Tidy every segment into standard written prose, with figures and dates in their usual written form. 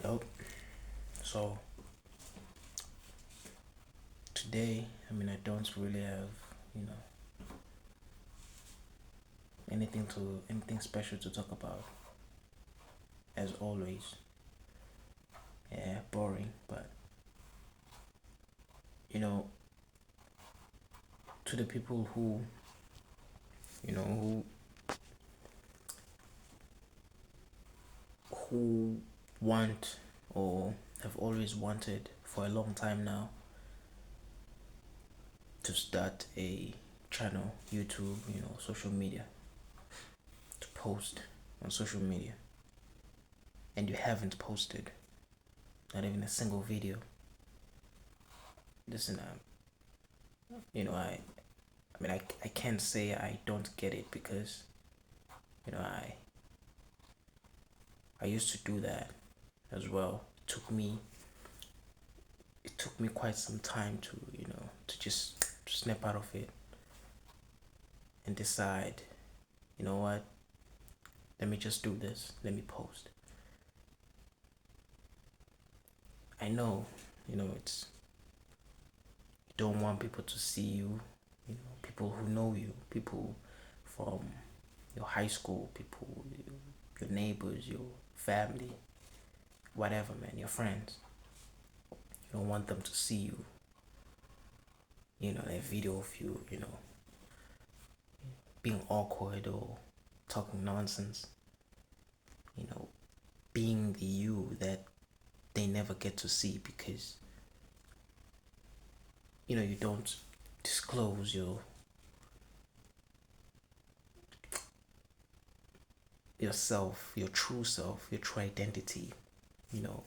Yep. So today, I don't really have, you know, anything special to talk about. As always, yeah, boring. But you know, to the people who who want or have always wanted for a long time now to start a channel, YouTube, social media, to post on social media, and you haven't posted, not even a single video. Listen, I can't say I don't get it because you know I used to do that as well. It took me quite some time to to just snap out of it and decide, you know what, let me just do this. Let me post. I know, it's you don't want people to see you, people who know you, people from your high school, people, your neighbors, your family, whatever, man, your friends. You don't want them to see you, a video of you, being awkward or talking nonsense, you know, being the you that they never get to see because, you don't disclose yourself, your true self, your true identity,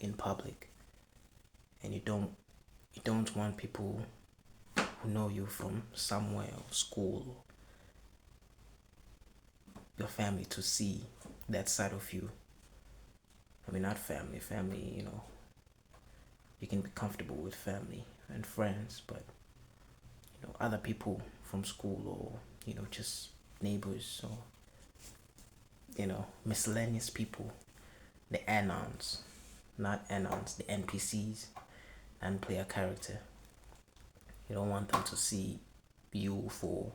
in public. And you don't want people who know you from somewhere or school or your family to see that side of you. Not family. Family, you can be comfortable with family and friends, but other people from school or just neighbors or miscellaneous people, the anons, not anons, the NPCs and player character. You don't want them to see you for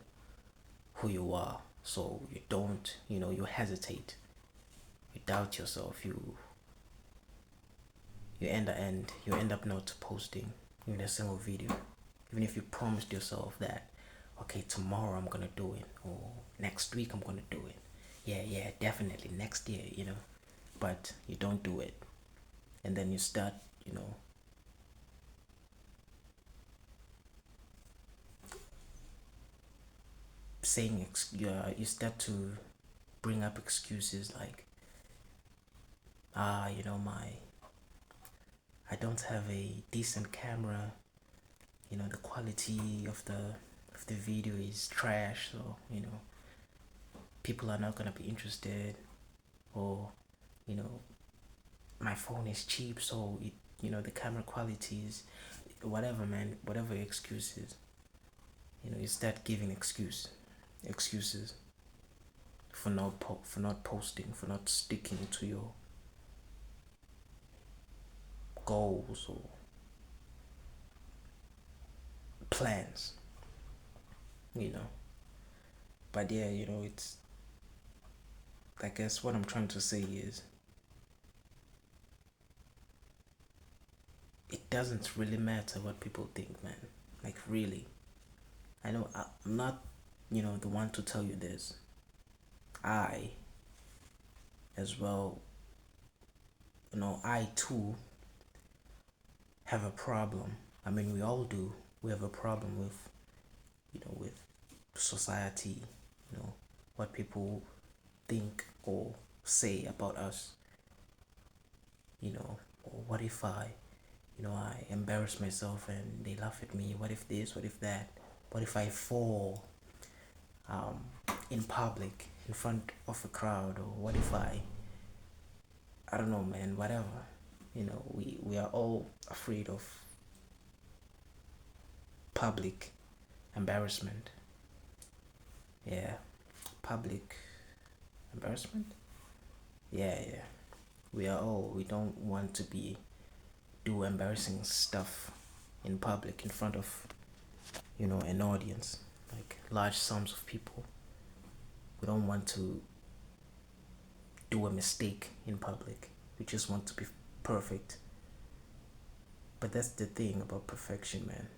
who you are, so you don't, you hesitate, you doubt yourself, you end up not posting even a single video, even if you promised yourself that, okay, tomorrow I'm gonna do it, or next week I'm gonna do it, yeah, definitely next year, but you don't do it, and then you start, saying you start to bring up excuses like, my I don't have a decent camera, the quality of the video is trash, so people are not gonna be interested, or you know my phone is cheap, so the camera quality is whatever, man, whatever your excuse is, you start giving excuses for not posting, for not sticking to your goals or plans, you know. But yeah, it's, I guess what I'm trying to say is, it doesn't really matter what people think, man. Like, really. I know I'm not, the one to tell you this. I, as well, I too have a problem. We all do. We have a problem with society, what people think or say about us, or what if I embarrass myself and they laugh at me? What if this? What if that? What if I fall um, in public in front of a crowd? Or what if I don't know, man, whatever. We are all afraid of public embarrassment. Yeah, public embarrassment. Yeah. we don't want to be do embarrassing stuff in public in front of an audience, like large sums of people. We don't want to do a mistake in public. We just want to be perfect. But that's the thing about perfection, man.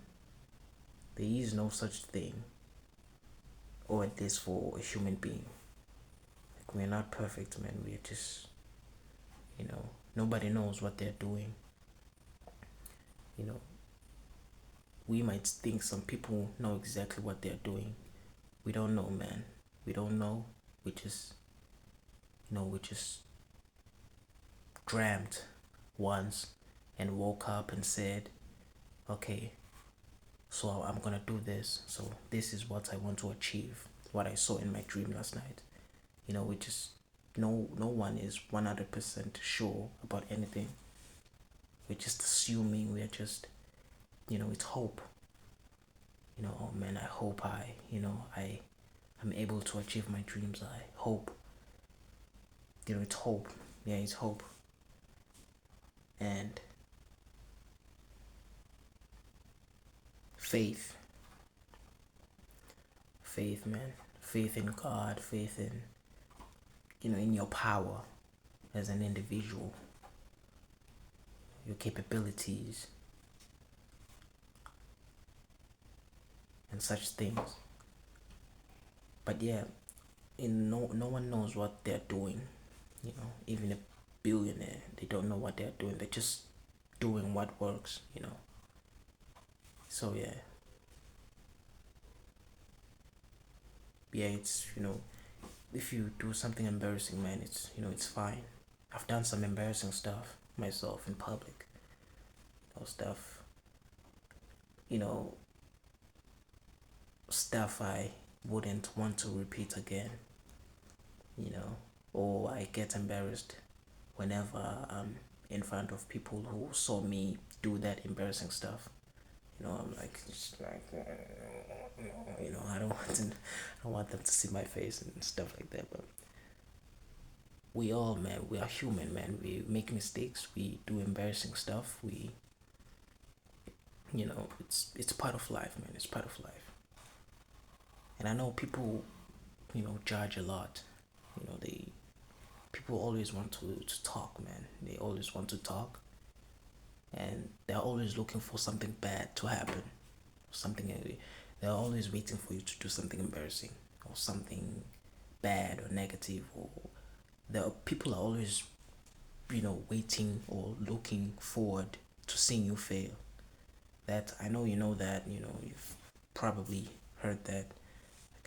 There is no such thing, or at least for a human being. Like, we're not perfect, man. We're just, nobody knows what they're doing. You know, we might think some people know exactly what they're doing. We don't know, man. We don't know. We just, we just dreamt once and woke up and said, okay, so I'm gonna do this. So this is what I want to achieve. What I saw in my dream last night. We just no one is 100% sure about anything. We're just assuming. We're just it's hope. Oh man, I hope I'm able to achieve my dreams. I hope. It's hope. Yeah, it's hope. And faith. Faith, man. Faith in God, faith in in your power as an individual, your capabilities and such things. But yeah, no one knows what they're doing. Even a billionaire, they don't know what they're doing. They're just doing what works. So yeah, it's if you do something embarrassing, man, it's fine. I've done some embarrassing stuff myself in public. Stuff, you know, stuff I wouldn't want to repeat again. Or I get embarrassed whenever I'm in front of people who saw me do that embarrassing stuff. I'm like, just like, I don't want to, I don't want them to see my face and stuff like that. But we all, man, we are human, man. We make mistakes. We do embarrassing stuff. It's part of life, man. It's part of life. And I know people, judge a lot. They people always want to talk, man. They always want to talk, and they're always looking for something bad to happen, something. They're always waiting for you to do something embarrassing or something bad or negative, or people are always waiting or looking forward to seeing you fail. That I know you know that you've probably heard that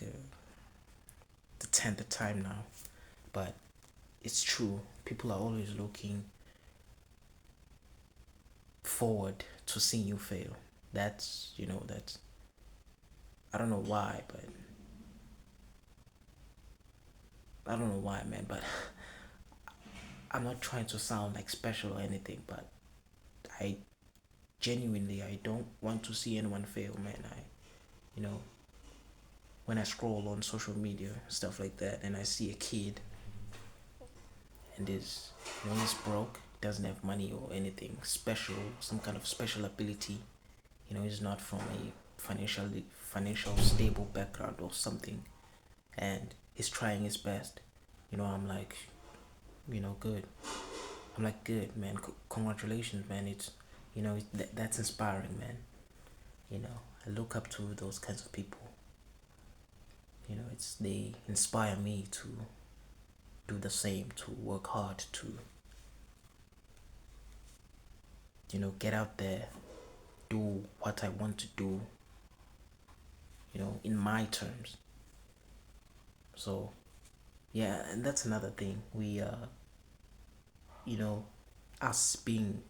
like the 10th time now, but it's true. People are always looking forward to seeing you fail. That's I don't know why, but I don't know why, man. But I'm not trying to sound like special or anything, but I genuinely I don't want to see anyone fail, man. You know, when I scroll on social media stuff like that, and I see a kid and is he's broke, doesn't have money or anything special, some kind of special ability. He's not from a financial stable background or something, and he's trying his best. I'm like, good. I'm like, good, man. Congratulations, man. It's that's inspiring, man. I look up to those kinds of people. They inspire me to do the same, to work hard, to get out there, do what I want to do, in my terms. So yeah, and that's another thing. We you know, us being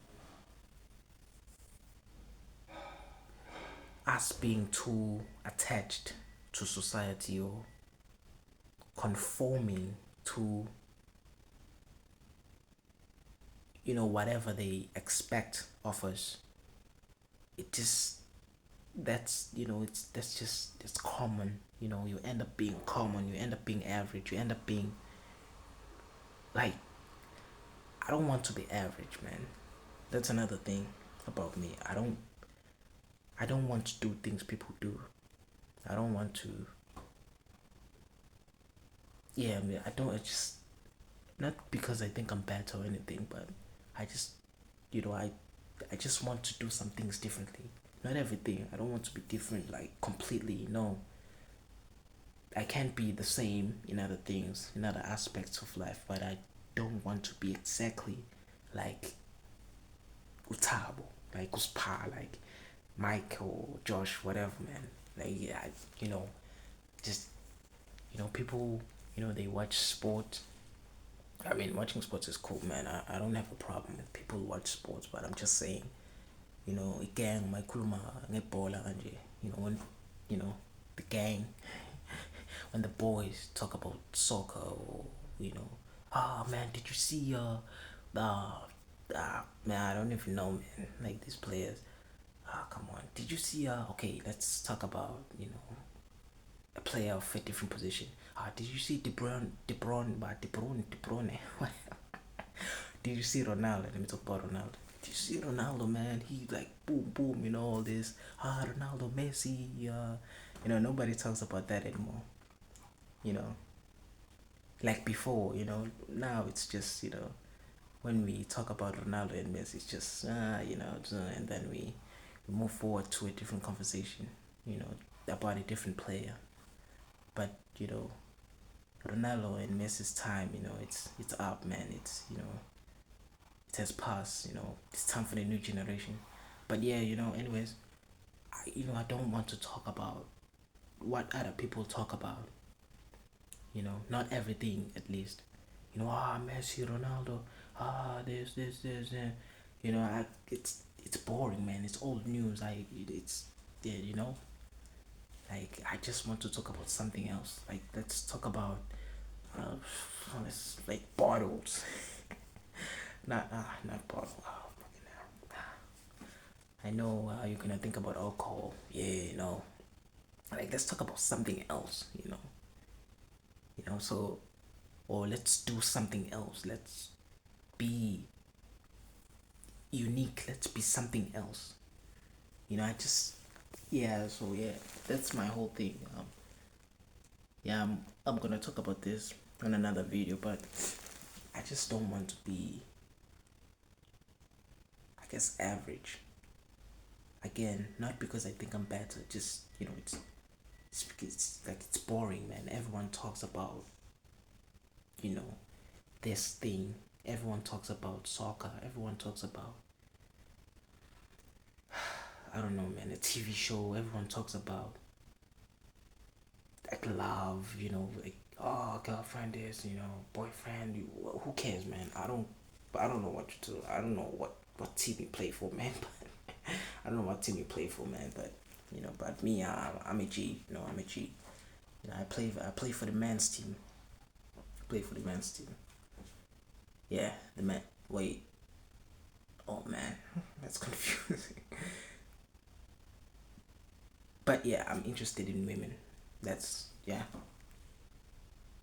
too attached to society or conforming to whatever they expect of us. It just it's common. You end up being common. You end up being average. You end up being like I don't want to be average, man. That's another thing about me. I don't want to do things people do. I don't want to. Yeah, I mean, I don't. I just not because I think I'm better or anything, but I just, I just want to do some things differently. Not everything. I don't want to be different, like completely. No, I can't be the same in other things, in other aspects of life, but I don't want to be exactly like Utabo, like Uspa, like Mike or Josh, whatever, man. Like, yeah, you know, just, people, they watch sport. I mean, watching sports is cool, man. I don't have a problem with people who watch sports, but I'm just saying, gang, my kuluma, ngebola, when, you know, the gang, when the boys talk about soccer or, you know, man, did you see, man, I don't even know, man, like these players. Come on. Did you see, okay, let's talk about, a player of a different position. Did you see De Bruyne? Did you see Ronaldo? Let me talk about Ronaldo. Did you see Ronaldo, man? He like boom, boom, all this. Ronaldo, Messi. Nobody talks about that anymore. You know, like before. Now it's just when we talk about Ronaldo and Messi, it's just and then we move forward to a different conversation. You know, about a different player. But Ronaldo and Messi's time, it's up, man. It has passed. It's time for the new generation. But yeah, anyways, I don't want to talk about what other people talk about. Not everything, at least. Messi, Ronaldo, this, and it's boring, man. It's old news. It's yeah, like I just want to talk about something else. Like let's talk about let's like bottles. Not bottle. Oh, fucking hell. I know you're gonna think about alcohol. Yeah, like let's talk about something else. So or let's do something else. Let's be unique. Let's be something else. I just yeah. So yeah, that's my whole thing. Yeah, I'm gonna talk about this on another video, but I just don't want to be, I guess, average. Again, not because I think I'm better, just it's because it's boring, man. Everyone talks about you know this thing. Everyone talks about soccer. Everyone talks about, I don't know, man, a TV show. Everyone talks about like love. Like, oh, girlfriend is, boyfriend. Who cares, man? I don't know what to do. I don't know what team you play for, man. But I don't know what team you play for, man. But but me, I'm a G. I'm a G. I play for the men's team. I play for the men's team. Yeah, the men. Wait. Oh man, that's confusing. But yeah, I'm interested in women. That's yeah,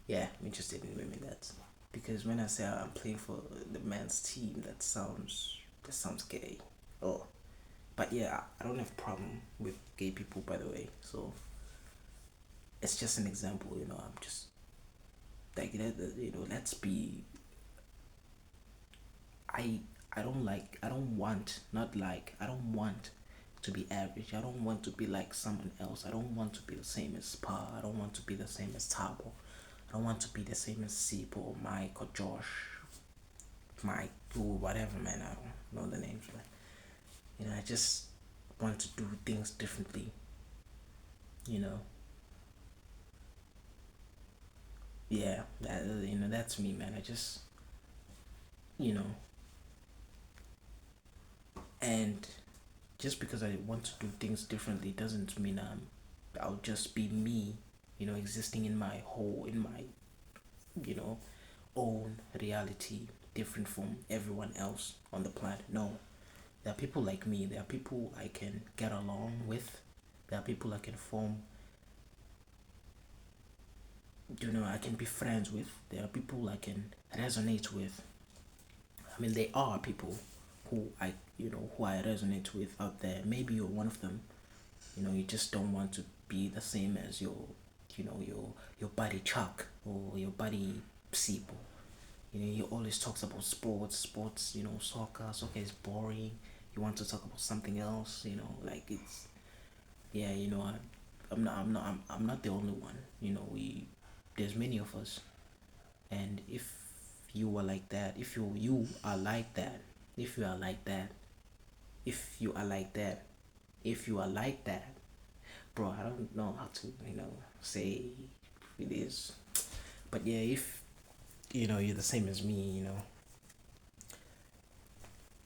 yeah. I'm interested in women. That's because when I say I'm playing for the men's team, that sounds gay. Oh, but yeah, I don't have a problem with gay people, by the way. So it's just an example. I'm just like let's be. I I don't like. I don't want. Not like. I don't want to be average. I don't want to be like someone else. I don't want to be the same as Pa. I don't want to be the same as Tabo. I don't want to be the same as Sipo or Mike or Josh, Mike or whatever, man. I don't know the names, but I just want to do things differently. You know, yeah, that's me, man. I just you know, and just because I want to do things differently doesn't mean I'll just be me. Existing in my you know own reality, different from everyone else on the planet. No, there are people like me. There are people I can get along with. There are people I can form. I can be friends with. There are people I can resonate with. I mean, there are people who I resonate with out there. Maybe you're one of them. You just don't want to be the same as your buddy Chuck or your buddy Sipo. He always talks about sports. Soccer is boring. You want to talk about something else. Like it's yeah. I'm not the only one. There's many of us, and if you are like that, if you are like that, if you are like that, if you are like that, if you are like that, bro, I don't know how to say it is, but yeah, if you're the same as me,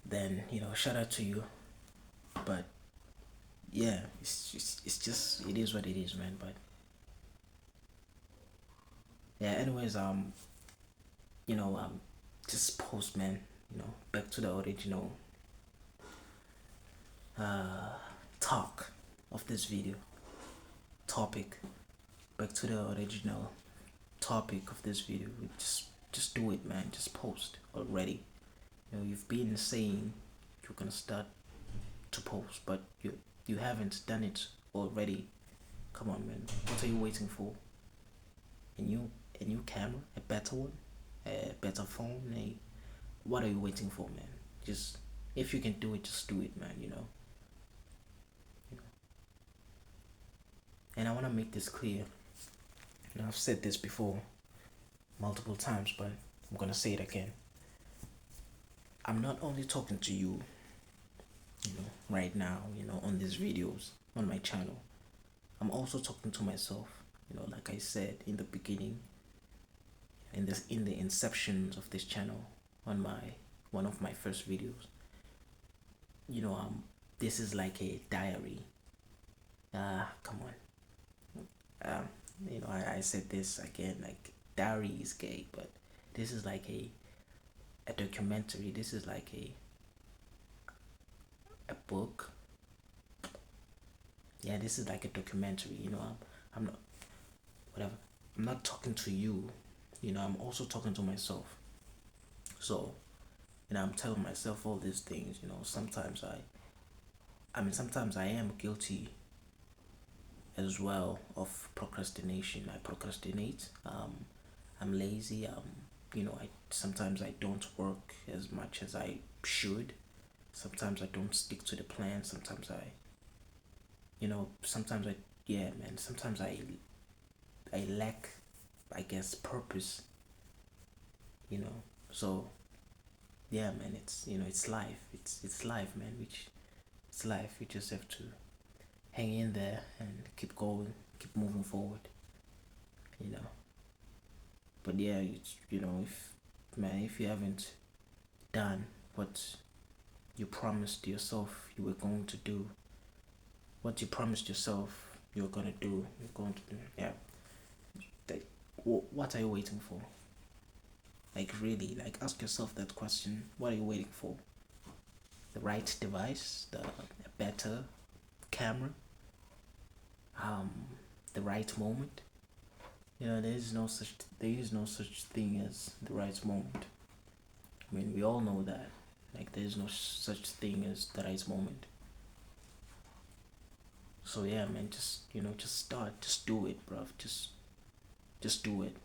then shout out to you. But yeah, it's just it is what it is, man. But yeah, anyways, just post, man. Back to the original talk of this video topic. Back to the original topic of this video. Just do it, man. Just post already. You've been saying you're gonna start to post, but you haven't done it already. Come on, man. What are you waiting for? A new camera, a better one, a better phone. What are you waiting for, man? Just if you can do it, just do it, man. And I wanna make this clear. I've said this before multiple times, but I'm gonna say it again. I'm not only talking to you, right now, on these videos on my channel. I'm also talking to myself. Like I said in the beginning, in the inceptions of this channel, on my one of my first videos. This is like a diary. Come on. I said this again, like diary is gay, but this is like a documentary. This is like a book. Yeah, this is like a documentary. I'm not whatever. I'm not talking to you. I'm also talking to myself. So, I'm telling myself all these things. Sometimes I am guilty as well of procrastination. I procrastinate. I'm lazy. I sometimes I don't work as much as I should. Sometimes I don't stick to the plan. Sometimes I yeah, man. Sometimes I lack, I guess, purpose. You know. So yeah, man. It's life. It's life, man. Which it's life. We just have to hang in there and keep going, keep moving forward. You know. But yeah, if you haven't done what you promised yourself you were going to do, what you promised yourself you're gonna do, you're going to do. Yeah. Like, what are you waiting for? Like really, like ask yourself that question. What are you waiting for? The right device, the a better camera, um, the right moment. There is no such thing as the right moment. I mean, we all know that. Like, there is no such thing as the right moment. So yeah, man, just start, just do it, bro. Just do it.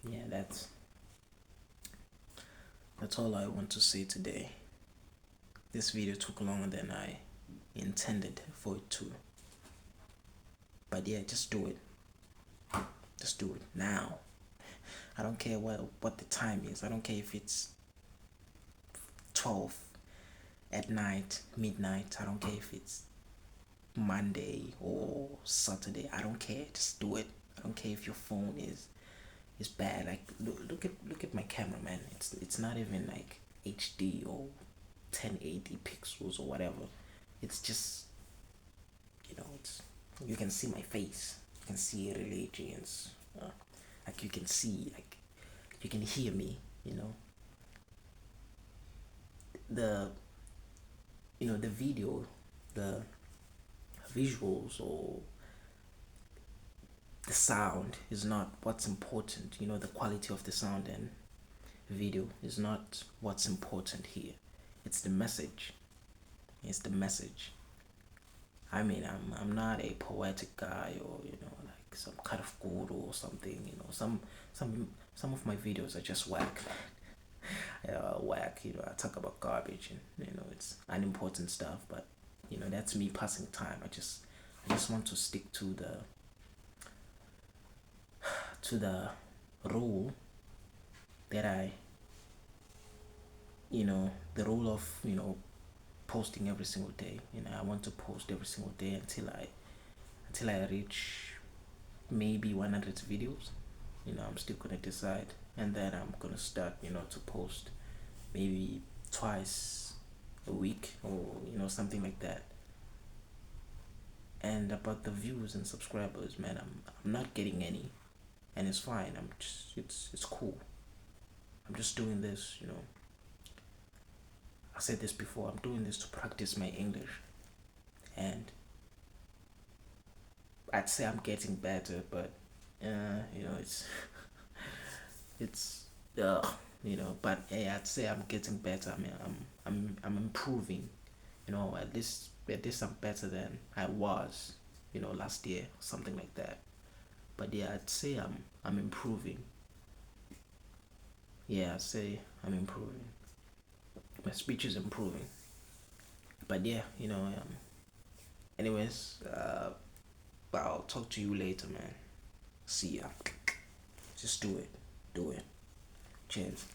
Yeah, that's all I want to say today. This video took longer than I intended for it to. But yeah, just do it. Just do it now. I don't care what the time is. I don't care if it's 12 at night, midnight. I don't care if it's Monday or Saturday. I don't care. Just do it. I don't care if your phone is bad. Like look at my camera, man. It's not even like HD or 1080 pixels or whatever. It's just it's you can see my face. You can see religions. Like you can see, like you can hear me. The the video, the visuals or the sound is not what's important. The quality of the sound and video is not what's important here. It's the message. It's the message. I mean, I'm not a poetic guy, or like some kind of guru or something. Some of my videos are just whack. Whack. I talk about garbage, and it's unimportant stuff. But that's me passing time. I just want to stick to the rule that the rule of posting every single day. I want to post every single day until I reach maybe 100 videos. I'm still gonna decide, and then I'm gonna start to post maybe twice a week, or something like that. And about the views and subscribers, man, I'm not getting any, and it's fine. It's cool. I'm just doing this. I said this before. I'm doing this to practice my English, and I'd say I'm getting better, but it's it's but yeah, I'd say I'm getting better. I mean, I'm improving. At least I'm better than I was, last year, something like that. But yeah, I'd say I'm improving. Yeah, I'd say I'm improving. My speech is improving. But yeah, anyways, I'll talk to you later, man. See ya. Just do it. Do it. Cheers.